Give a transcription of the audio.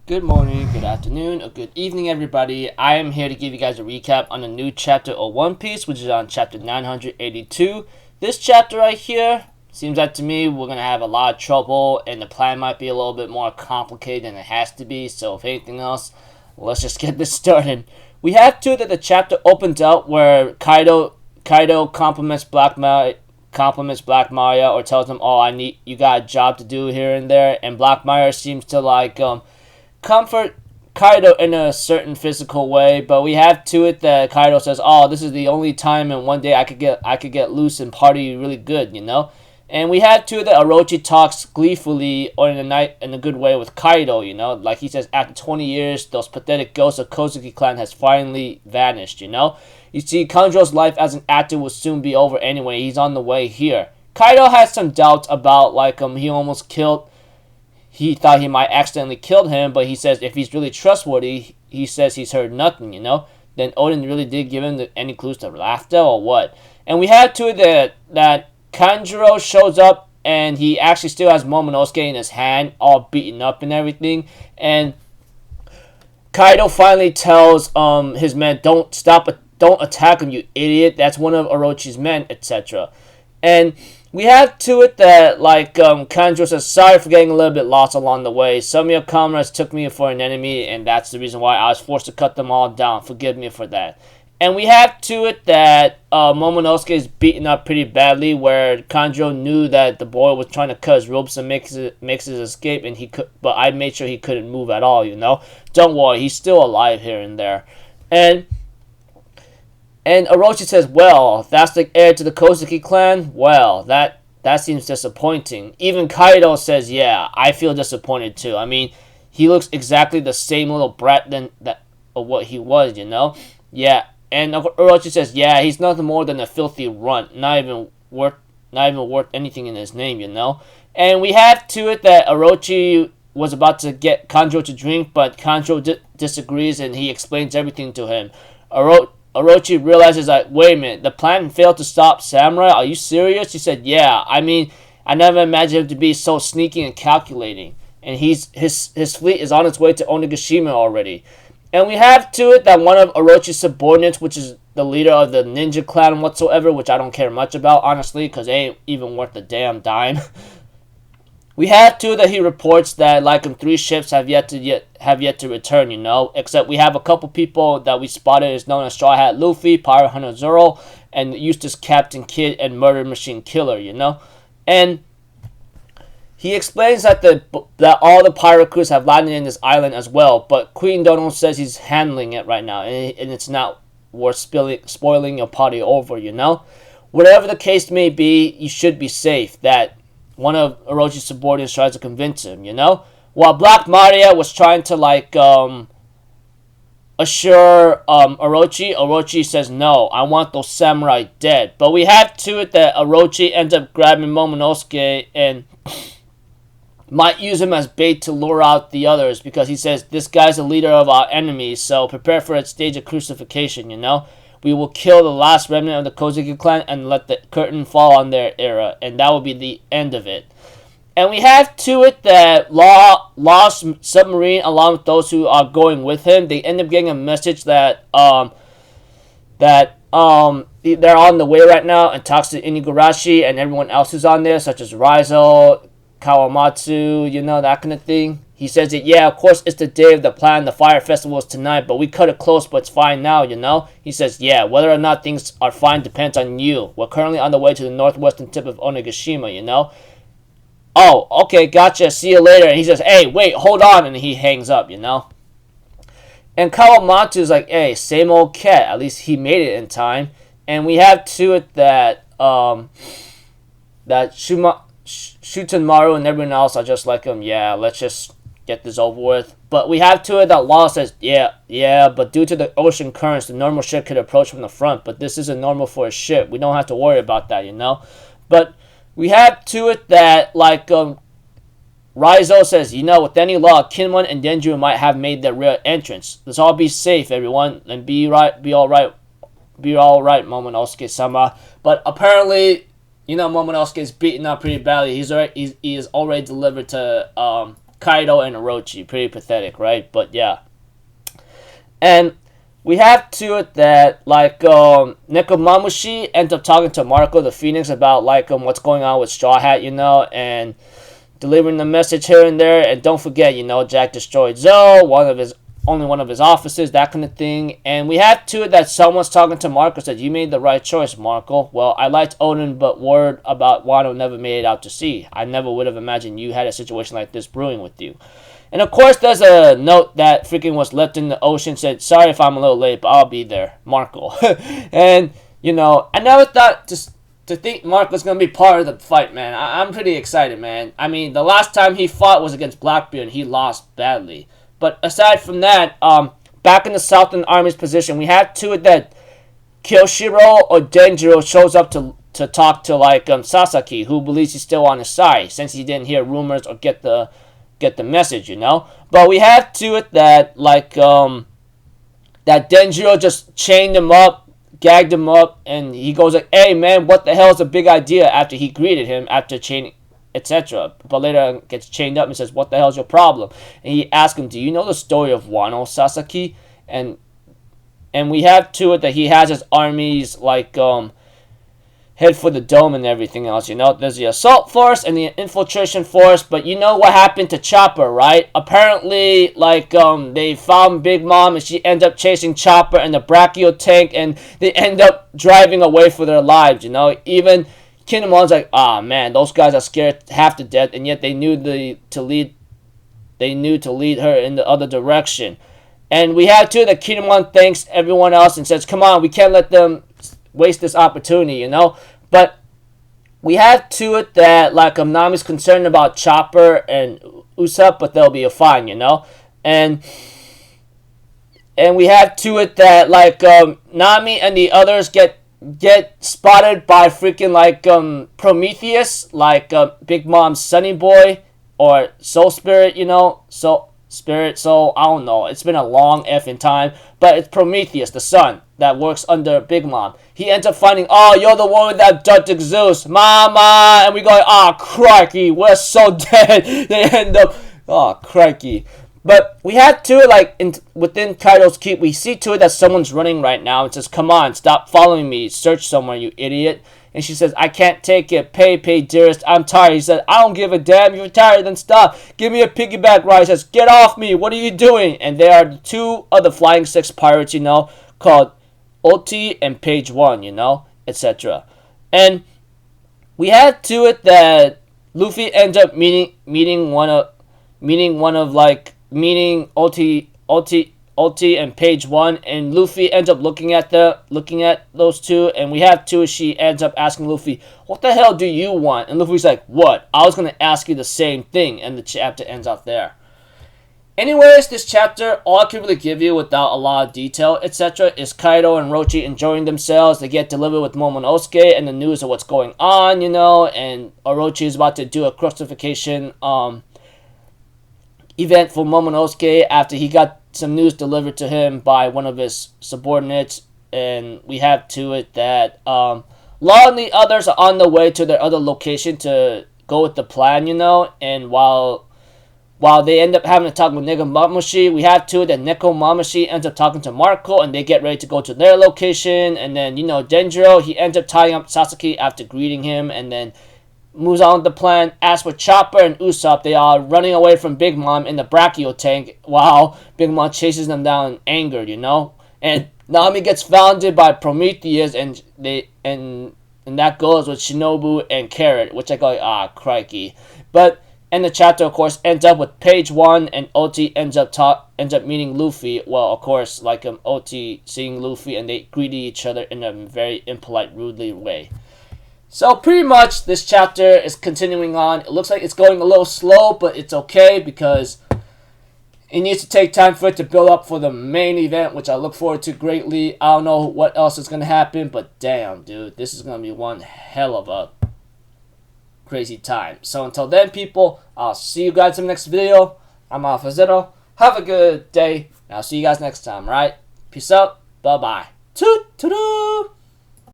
Good morning, good afternoon, or good evening, everybody. I am here to give you guys a recap on the new chapter of One Piece, which is on chapter 982. This chapter right here, seems like to me we're going to have a lot of trouble, and the plan might be a little bit more complicated than it has to be, so if anything else, let's just get this started. We have to that the chapter opens up where Kaido compliments Black Maria or tells him, "Oh, you got a job to do here and there," and Black Maria seems to comfort Kaido in a certain physical way, but we have to it that Kaido says, "Oh, this is the only time in one day I could get loose and party really good, you know." And we have to it that Orochi talks gleefully or in a good way with Kaido, you know, like he says, after 20 years, those pathetic ghosts of Kozuki clan has finally vanished, you know. You see, Kanjo's life as an actor will soon be over anyway. He's on the way here. Kaido has some doubts about he thought he might accidentally kill him, but he says if he's really trustworthy, he says he's heard nothing, you know? Then Odin really did give him any clues to laughter or what? And we have to that Kanjuro shows up and he actually still has Momonosuke in his hand, all beaten up and everything. And Kaido finally tells his men, don't attack him, you idiot. That's one of Orochi's men, etc. And we have to it that, Kanjuro says, sorry for getting a little bit lost along the way. Some of your comrades took me for an enemy, and that's the reason why I was forced to cut them all down. Forgive me for that. And we have to it that Momonosuke is beaten up pretty badly, where Kanjuro knew that the boy was trying to cut his ropes and makes his escape, but I made sure he couldn't move at all, you know? Don't worry, he's still alive here and there. And Orochi says, well, that's the heir to the Kozuki clan? Well, that seems disappointing. Even Kaido says, yeah, I feel disappointed too. I mean, he looks exactly the same little brat of what he was, you know? Yeah, and Orochi says, yeah, he's nothing more than a filthy runt, not even worth anything in his name, you know? And we have to it that Orochi was about to get Kanjuro to drink, but Kanjuro disagrees and he explains everything to him. Orochi realizes that, wait a minute, the plan failed to stop Samurai? Are you serious? He said, yeah. I mean, I never imagined him to be so sneaky and calculating. And his fleet is on its way to Onigashima already. And we have to it that one of Orochi's subordinates, which is the leader of the ninja clan whatsoever, which I don't care much about, honestly, because they ain't even worth a damn dime. We have to that he reports that 3 ships have yet to return, you know, except we have a couple people that we spotted is known as Straw Hat Luffy, Pirate Hunter Zoro, and Eustace Captain Kidd and Murder Machine Killer, you know. And he explains that all the pirate crews have landed in this island as well, but Queen Dono says he's handling it right now, and it's not worth spoiling your party over, you know. Whatever the case may be, you should be safe. That one of Orochi's subordinates tries to convince him, you know? While Black Maria was trying to, assure Orochi says, no, I want those samurai dead. But we have to it that Orochi ends up grabbing Momonosuke and might use him as bait to lure out the others, because he says, this guy's the leader of our enemies, so prepare for a stage of crucifixion, you know? We will kill the last remnant of the Kozuki clan and let the curtain fall on their era, and that will be the end of it. And we have to it that Lost Submarine, along with those who are going with him, they end up getting a message that they're on the way right now, and talks to Inigurashi and everyone else who's on there, such as Raizo, Kawamatsu, you know, that kind of thing. He says that, yeah, of course it's the day of the plan, the fire festival is tonight, but we cut it close, but it's fine now, you know? He says, yeah, whether or not things are fine depends on you. We're currently on the way to the northwestern tip of Onigashima, you know? Oh, okay, gotcha, see you later. And he says, hey, wait, hold on, and he hangs up, you know? And Kawamatsu's like, hey, same old cat, at least he made it in time. And we have to it that, Shutenmaru and everyone else are just like, yeah, let's just get this over with. But we have to it that Law says, yeah, but due to the ocean currents, the normal ship could approach from the front, but this isn't normal for a ship. We don't have to worry about that, you know? But we have to it that, Raizo says, you know, with any luck, Kinmon and Denjiro might have made their rear entrance. Let's all be safe, everyone, and be all right, Momonosuke-sama. But apparently, you know, Momonosuke is beaten up pretty badly. He is already delivered to Kaido and Orochi. Pretty pathetic, right? But yeah. And we have to it that like Nekomamushi ends up talking to Marco the Phoenix about like what's going on with Straw Hat, you know, and delivering the message here and there. And don't forget, you know, Jack destroyed Zoe, only one of his officers, that kind of thing. And we have to it that someone's talking to Marco, said, you made the right choice, Marco. Well, I liked Odin, but word about Wano never made it out to sea. I never would have imagined you had a situation like this brewing with you. And of course, there's a note that freaking was left in the ocean, said, sorry if I'm a little late, but I'll be there, Marco. And, you know, I never thought to think Marco's going to be part of the fight, man. I'm pretty excited, man. I mean, the last time he fought was against Blackbeard, and he lost badly. But aside from that, back in the Southern Army's position, we had to it that Kyoshiro or Denjiro shows up to talk to like Sasaki, who believes he's still on his side, since he didn't hear rumors or get the message, you know. But we have to it that like that Denjiro just chained him up, gagged him up, and he goes like, hey man, what the hell is a big idea, after he greeted him after chaining, etc. But later gets chained up and says, what the hell's your problem? And he asks him, do you know the story of Wano, Sasaki? And we have to it that he has his armies like head for the dome and everything else, you know. There's the assault force and the infiltration force, but you know what happened to Chopper, right? Apparently, like, they found Big Mom and she ended up chasing Chopper and the Brachio tank, and they end up driving away for their lives, you know. Even Kinemon's like, ah, man, those guys are scared half to death, and yet they knew to lead her in the other direction. And we have too that Kinemon thanks everyone else and says, come on, we can't let them waste this opportunity, you know. But we have to it that like Nami's concerned about Chopper and Usopp, but they'll be fine, you know. And we have to it that like Nami and the others get spotted by freaking like Prometheus, like Big Mom's Sunny Boy or Soul Spirit, you know. So I don't know. It's been a long effing time, but it's Prometheus, the sun that works under Big Mom. He ends up finding, oh, you're the one with that Dutch Zeus, Mama, and we go, oh, crikey, we're so dead. They end up, oh, crikey. But we had to, like, within Kaido's keep, we see to it that someone's running right now and says, come on, stop following me, search somewhere, you idiot. And she says, I can't take it. Pay, dearest. I'm tired. He said, I don't give a damn. You're tired, then stop. Give me a piggyback ride. He says, get off me. What are you doing? And there are two other Flying Six pirates, you know, called Oti and Page One, you know, etc. And we had to it that Luffy ends up meeting Oti and Page One, and Luffy ends up looking at those two, and we have two. She ends up asking Luffy, what the hell do you want? And Luffy's like, what? I was going to ask you the same thing. And the chapter ends out there. Anyways, this chapter, all I can really give you without a lot of detail, etc., is Kaido and Orochi enjoying themselves. They get delivered with Momonosuke and the news of what's going on, you know, and Orochi is about to do a crucifixion event for Momonosuke after he got some news delivered to him by one of his subordinates. And we have to it that Law and the others are on the way to their other location to go with the plan, you know. And while they end up having to talk with Nekomamushi, we have to it that Nekomamushi ends up talking to Marco, and they get ready to go to their location. And then, you know, Denjiro, he ends up tying up Sasaki after greeting him, and then moves on with the plan. As for Chopper and Usopp, they are running away from Big Mom in the Brachio tank while Big Mom chases them down angered, you know. And Nami gets founded by Prometheus, and that goes with Shinobu and Carrot, which I go, ah, crikey. But and the chapter, of course, ends up with Page One, and Oti ends up meeting Luffy. Well, of course, like Oti seeing Luffy, and they greet each other in a very impolite, rudely way. So pretty much this chapter is continuing on. It looks like it's going a little slow, but it's okay because it needs to take time for it to build up for the main event, which I look forward to greatly. I don't know what else is going to happen, but damn, dude, this is going to be one hell of a crazy time. So until then, people, I'll see you guys in the next video. I'm Alpha Zero. Have a good day, and I'll see you guys next time, right? Peace out. Bye-bye. Toot-toot-toot.